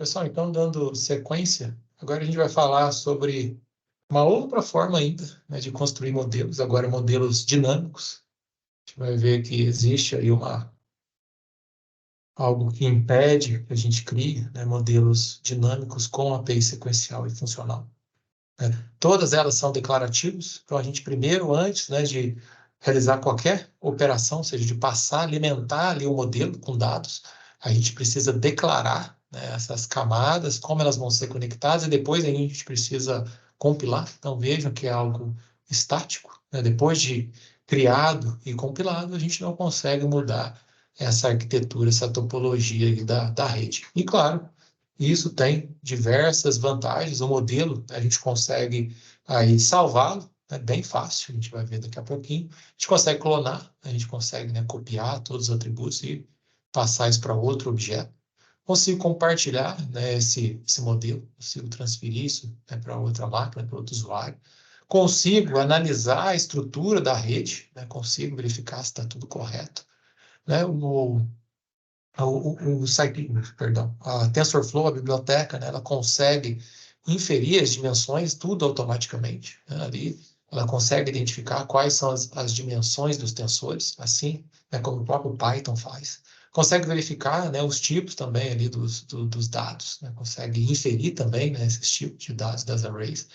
Pessoal, então, dando sequência, agora a gente vai falar sobre uma outra forma ainda, né, de construir modelos, agora modelos dinâmicos. A gente vai ver que existe aí algo que impede que a gente crie, né, modelos dinâmicos com API sequencial e funcional, né? Todas elas são declarativos, então a gente primeiro, antes, né, de realizar qualquer operação, seja de passar, alimentar ali o modelo com dados, a gente precisa declarar, né, essas camadas, como elas vão ser conectadas, e depois a gente precisa compilar. Então vejam que é algo estático, né? Depois de criado e compilado, a gente não consegue mudar essa arquitetura, essa topologia aí da rede. E claro, isso tem diversas vantagens. O modelo, a gente consegue aí salvá-lo, é bem fácil, a gente vai ver daqui a pouquinho. A gente consegue clonar, a gente consegue, né, copiar todos os atributos e passar isso para outro objeto. Consigo compartilhar, né, esse modelo, consigo transferir isso, né, para outra máquina, para outro usuário. Consigo analisar a estrutura da rede, né, consigo verificar se está tudo correto, né? Perdão, a TensorFlow, a biblioteca, né, ela consegue inferir as dimensões, tudo automaticamente, né, ali. Ela consegue identificar quais são as dimensões dos tensores, assim, né, como o próprio Python faz. Consegue verificar, né, os tipos também ali dos dados, né, consegue inferir também, né, esses tipos de dados das arrays,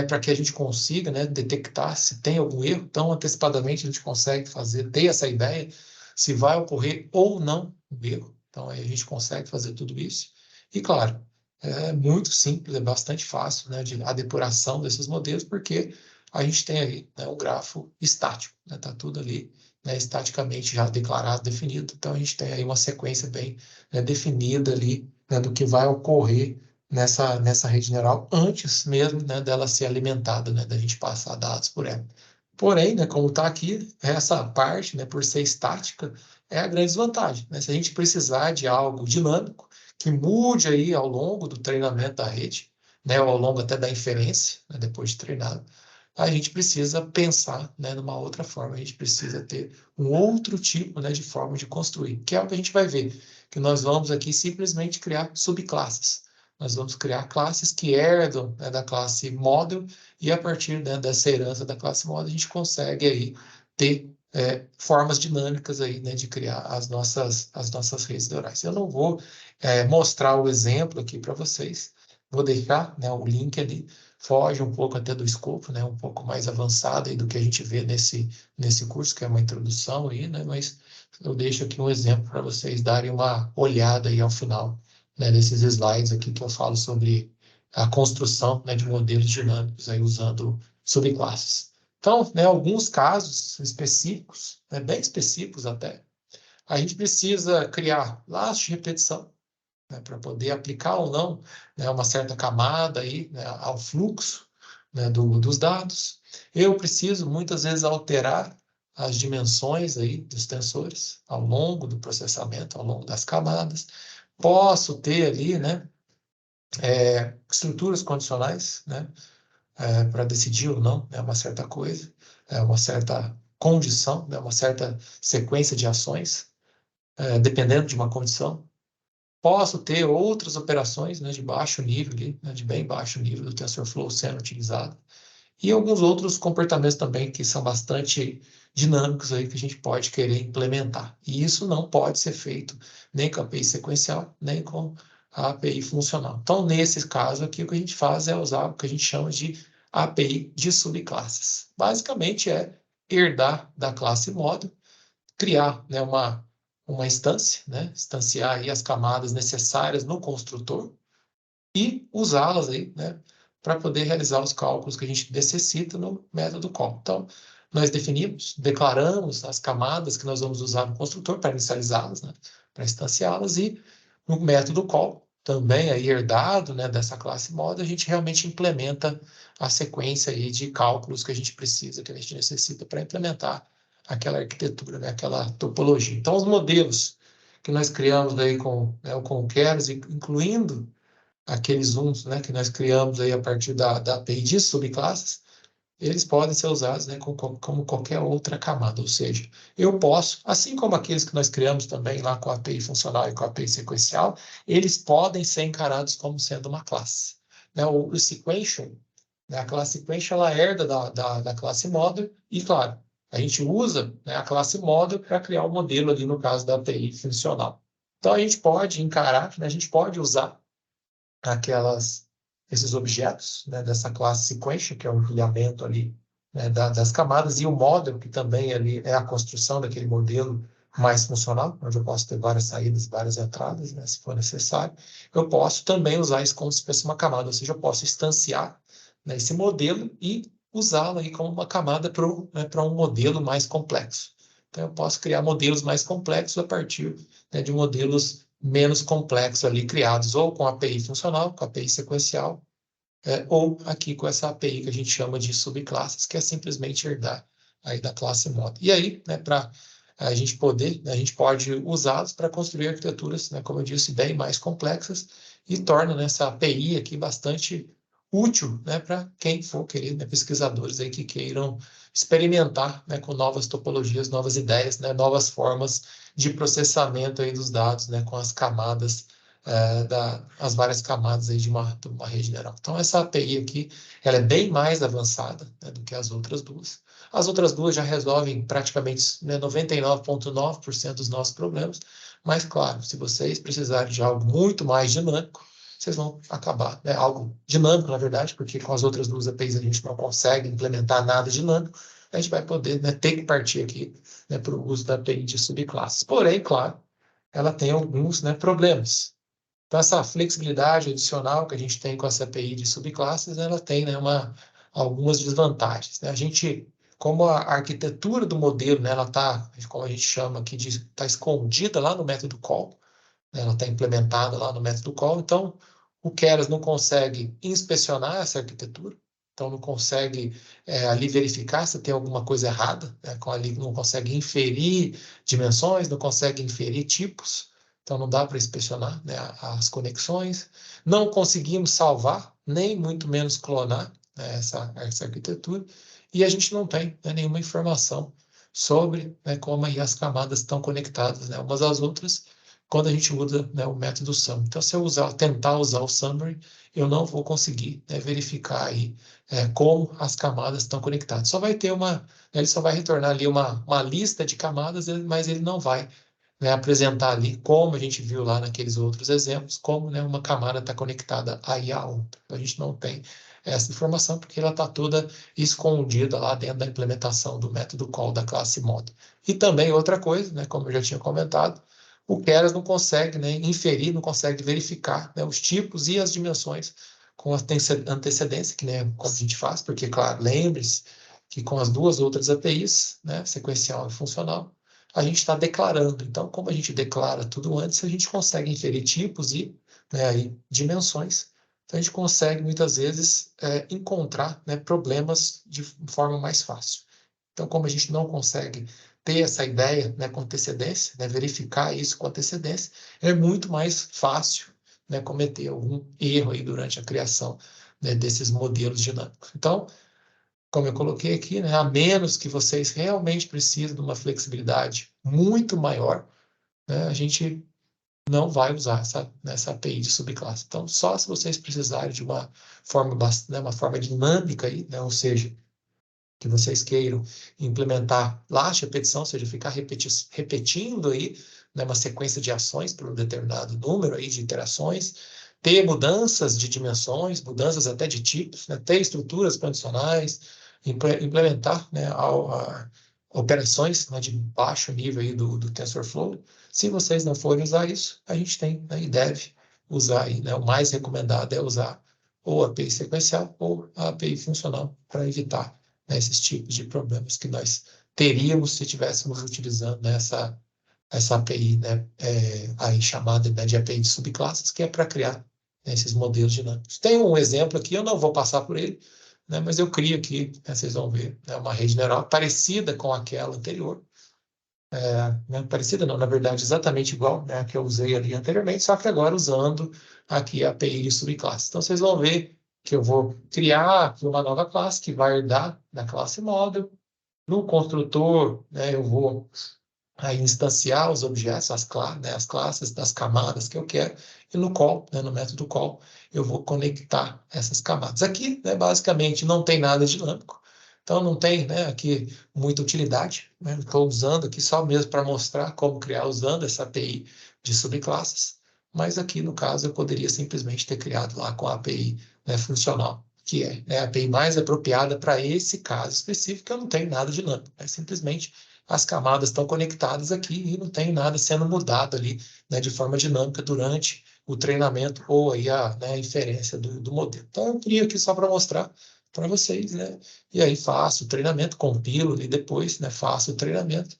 para que a gente consiga, né, detectar se tem algum erro. Tão antecipadamente a gente consegue ter essa ideia se vai ocorrer ou não um erro. Então, aí a gente consegue fazer tudo isso. E, claro, é muito simples, é bastante fácil, né, a depuração desses modelos, porque a gente tem ali, né, um grafo estático, né, tá tudo ali, né, estaticamente já declarado, definido. Então, a gente tem aí uma sequência bem, né, definida ali, né, do que vai ocorrer nessa rede neural antes mesmo, né, dela ser alimentada, né, da gente passar dados por ela. Porém, né, como está aqui, essa parte, né, por ser estática, é a grande desvantagem, né? Se a gente precisar de algo dinâmico, que mude aí ao longo do treinamento da rede, né, ou ao longo até da inferência, né, depois de treinado, a gente precisa pensar, né, numa outra forma, a gente precisa ter um outro tipo, né, de forma de construir, que é o que a gente vai ver, que nós vamos aqui simplesmente criar subclasses. Nós vamos criar classes que herdam, né, da classe model, e a partir, né, dessa herança da classe model, a gente consegue aí ter formas dinâmicas aí, né, de criar as nossas redes neurais. Eu não vou mostrar o exemplo aqui para vocês, vou deixar, né, o link ali, foge um pouco até do escopo, né, um pouco mais avançado aí do que a gente vê nesse curso, que é uma introdução aí, né, mas eu deixo aqui um exemplo para vocês darem uma olhada aí ao final, né, desses slides aqui que eu falo sobre a construção, né, de modelos dinâmicos aí usando subclasses. Então, né, alguns casos específicos, né, bem específicos até, a gente precisa criar laços de repetição, né, para poder aplicar ou não, né, uma certa camada aí, né, ao fluxo, né, dos dados. Eu preciso muitas vezes alterar as dimensões aí dos tensores ao longo do processamento, ao longo das camadas. Posso ter ali, né, estruturas condicionais, né, para decidir ou não, né, uma certa coisa, uma certa condição, né, uma certa sequência de ações, dependendo de uma condição. Posso ter outras operações, né, de baixo nível, né, de bem baixo nível do TensorFlow sendo utilizado. E alguns outros comportamentos também que são bastante dinâmicos aí que a gente pode querer implementar. E isso não pode ser feito nem com a API sequencial, nem com a API funcional. Então, nesse caso aqui, o que a gente faz é usar o que a gente chama de API de subclasses. Basicamente é herdar da classe model, criar, né, uma instância, né, instanciar aí as camadas necessárias no construtor e usá-las aí, né, para poder realizar os cálculos que a gente necessita no método call. Então, nós definimos, declaramos as camadas que nós vamos usar no construtor para inicializá-las, né, para instanciá-las, e no método call, também aí herdado, né, dessa classe model, a gente realmente implementa a sequência aí de cálculos que a gente precisa, que a gente necessita para implementar aquela arquitetura, né, aquela topologia. Então, os modelos que nós criamos aí com o Keras, incluindo aqueles uns, né, que nós criamos aí a partir da API de subclasses, eles podem ser usados, né, como qualquer outra camada. Ou seja, eu posso, assim como aqueles que nós criamos também lá com a API funcional e com a API sequencial, eles podem ser encarados como sendo uma classe. Né, o sequential, né, a classe sequential, ela herda da classe model e, claro, a gente usa, né, a classe model para criar o modelo ali no caso da API funcional. Então, a gente pode encarar, né, a gente pode usar esses objetos, né, dessa classe sequential, que é o empilhamento ali, né, das camadas, e o model, que também ali é a construção daquele modelo mais funcional, onde eu posso ter várias saídas, várias entradas, né, se for necessário. Eu posso também usar isso como se fosse uma camada, ou seja, eu posso instanciar, né, esse modelo e usá-lo aí como uma camada para um modelo mais complexo. Então, eu posso criar modelos mais complexos a partir, né, de modelos menos complexos ali criados ou com API funcional, com API sequencial, ou aqui com essa API que a gente chama de subclasses, que é simplesmente herdar aí da classe model. E aí, né, para a gente poder, né, a gente pode usá-los para construir arquiteturas, né, como eu disse, bem mais complexas e torna, né, essa API aqui bastante útil, né, para quem for querer, né, pesquisadores aí que queiram experimentar, né, com novas topologias, novas ideias, né, novas formas de processamento aí dos dados, né, com as camadas as várias camadas aí de uma rede neural. Então, essa API aqui, ela é bem mais avançada, né, do que as outras duas. As outras duas já resolvem praticamente, né, 99,9% dos nossos problemas, mas, claro, se vocês precisarem de algo muito mais dinâmico, vocês vão acabar, né, algo dinâmico, na verdade, porque com as outras duas APIs a gente não consegue implementar nada dinâmico, a gente vai poder, né, ter que partir aqui, né, para o uso da API de subclasses. Porém, claro, ela tem alguns, né, problemas. Então, essa flexibilidade adicional que a gente tem com essa API de subclasses, ela tem, né, algumas desvantagens, né? A gente, como a arquitetura do modelo, né, ela está, como a gente chama aqui, está escondida lá no método call, né, ela está implementada lá no método call, então o Keras não consegue inspecionar essa arquitetura, então não consegue ali verificar se tem alguma coisa errada, né, ali não consegue inferir dimensões, não consegue inferir tipos, então não dá para inspecionar, né, as conexões. Não conseguimos salvar, nem muito menos clonar, né, essa arquitetura, e a gente não tem, né, nenhuma informação sobre, né, como aí as camadas estão conectadas, né, umas às outras, quando a gente usa, né, o método summary. Então, se eu tentar usar o summary, eu não vou conseguir, né, verificar aí como as camadas estão conectadas. Só vai ter ele só vai retornar ali uma lista de camadas, mas ele não vai, né, apresentar ali, como a gente viu lá naqueles outros exemplos, como, né, uma camada está conectada aí a outra. A gente não tem essa informação porque ela está toda escondida lá dentro da implementação do método call da classe model. E também outra coisa, né, como eu já tinha comentado, o Keras não consegue, né, inferir, não consegue verificar, né, os tipos e as dimensões com antecedência, que, né, como a gente faz, porque, claro, lembre-se que com as duas outras APIs, né, sequencial e funcional, a gente está declarando. Então, como a gente declara tudo antes, a gente consegue inferir tipos e, né, e dimensões. Então, a gente consegue, muitas vezes, encontrar, né, problemas de forma mais fácil. Então, como a gente não consegue ter essa ideia, né, com antecedência, né, verificar isso com antecedência, é muito mais fácil, né, cometer algum erro aí durante a criação, né, desses modelos dinâmicos. Então, como eu coloquei aqui, né, a menos que vocês realmente precisem de uma flexibilidade muito maior, né, a gente não vai usar essa API de subclasse. Então, só se vocês precisarem de uma forma, né, uma forma dinâmica, aí, né, ou seja, que vocês queiram implementar last repetição, ou seja, ficar repetindo aí, né, uma sequência de ações por um determinado número aí de iterações, ter mudanças de dimensões, mudanças até de tipos, né, ter estruturas condicionais, implementar, né, operações, né, de baixo nível aí do TensorFlow. Se vocês não forem usar isso, a gente tem, né, e deve usar aí, né, o mais recomendado é usar ou a API sequencial ou a API funcional para evitar, né, esses tipos de problemas que nós teríamos se estivéssemos utilizando essa API, né, aí chamada, né, de API de subclasses, que é para criar, né, esses modelos dinâmicos. Tem um exemplo aqui, eu não vou passar por ele, né, mas eu crio aqui, né, vocês vão ver, né, uma rede neural parecida com aquela anterior, né, parecida não, na verdade, exatamente igual, né, que eu usei ali anteriormente, só que agora usando aqui a API de subclasses. Então, vocês vão ver que eu vou criar aqui uma nova classe que vai herdar da classe model. No construtor, né, eu vou aí instanciar os objetos, as classes das camadas que eu quero, e no call, né, no método call, eu vou conectar essas camadas. Aqui, né, basicamente, não tem nada dinâmico, então não tem, né, aqui muita utilidade, né? Estou usando aqui só mesmo para mostrar como criar usando essa API de subclasses, mas aqui, no caso, eu poderia simplesmente ter criado lá com a API, né, funcional, que é, né, a API mais apropriada para esse caso específico, eu não tenho nada dinâmico, é simplesmente as camadas estão conectadas aqui e não tem nada sendo mudado ali, né, de forma dinâmica durante o treinamento ou aí né, a inferência do modelo. Então, eu crio aqui só para mostrar para vocês, né? E aí faço o treinamento, compilo e depois, né, faço o treinamento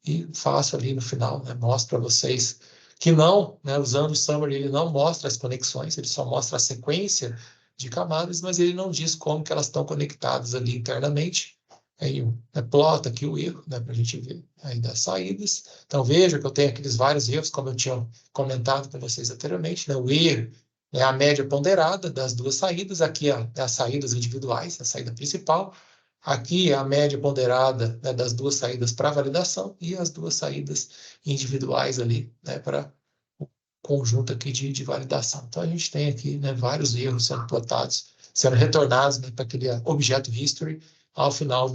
e faço ali no final, né, mostro para vocês que não, né, usando o summary, ele não mostra as conexões, ele só mostra a sequência de camadas, mas ele não diz como que elas estão conectadas ali internamente. Aí plota aqui o erro, né, para a gente ver aí das saídas. Então veja que eu tenho aqueles vários erros, como eu tinha comentado com vocês anteriormente, né? O erro é a média ponderada das duas saídas, aqui as saídas individuais, a saída principal, aqui é a média ponderada, né, das duas saídas para validação e as duas saídas individuais ali, né, para o conjunto aqui de validação. Então a gente tem aqui, né, vários erros sendo plotados, sendo retornados, né, para aquele objeto history ao final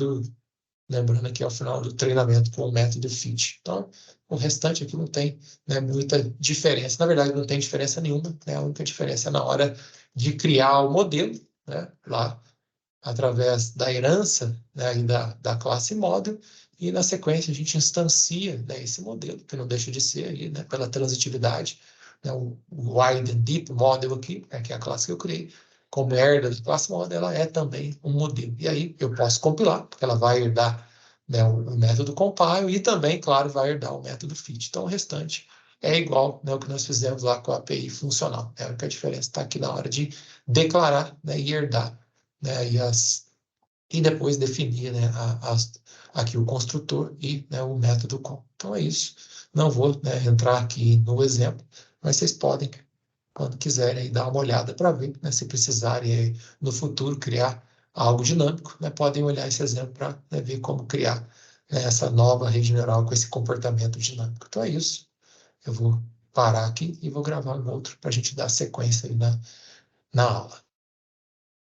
lembrando aqui ao final do treinamento com o método FIT. Então, o restante aqui não tem, né, muita diferença. Na verdade, não tem diferença nenhuma, né? A única diferença é na hora de criar o modelo, né, lá através da herança, né, da classe model, e na sequência a gente instancia, né, esse modelo, que não deixa de ser aí, né, pela transitividade, né, o wide and deep model aqui, né, que é a classe que eu criei, como herda da classe model, ela é também um modelo. E aí eu posso compilar, porque ela vai herdar, né, o método compile e também, claro, vai herdar o método fit. Então o restante é igual, né, o que nós fizemos lá com a API funcional. A única diferença está aqui na hora de declarar, né, e herdar, né, e depois definir, né, aqui o construtor e, né, o método com. Então é isso. Não vou, né, entrar aqui no exemplo, mas vocês podem, quando quiserem, dar uma olhada para ver, né, se precisarem no futuro criar algo dinâmico, né, podem olhar esse exemplo para, né, ver como criar, né, essa nova rede neural com esse comportamento dinâmico. Então é isso. Eu vou parar aqui e vou gravar um outro para a gente dar sequência aí na aula.